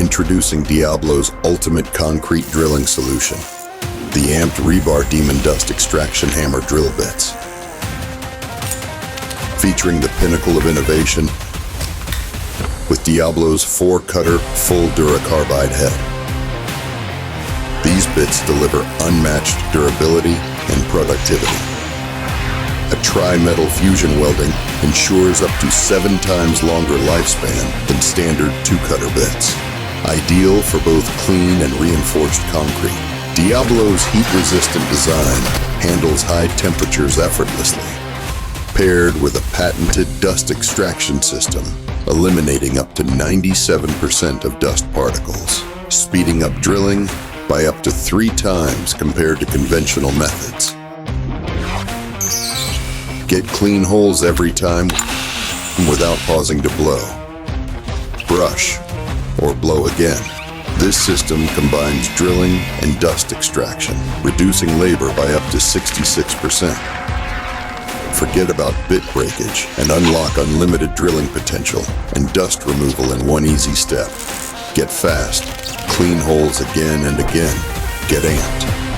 Introducing Diablo's ultimate concrete drilling solution, the AMPED Rebar Demon Dust Extraction Hammer Drill Bits. Featuring the pinnacle of innovation with Diablo's 4-cutter full Duracarbide head. These bits deliver unmatched durability and productivity. A tri-metal fusion welding ensures up to 7 times longer lifespan than standard 2-cutter bits. Ideal for both clean and reinforced concrete. Diablo's heat-resistant design handles high temperatures effortlessly, paired with a patented dust extraction system, eliminating up to 97% of dust particles, speeding up drilling by up to 3 times compared to conventional methods. Get clean holes every time without pausing to blow, brush, or blow again. This system combines drilling and dust extraction, reducing labor by up to 66%. Forget about bit breakage and unlock unlimited drilling potential and dust removal in one easy step. Get fast, clean holes again and again. Get amped.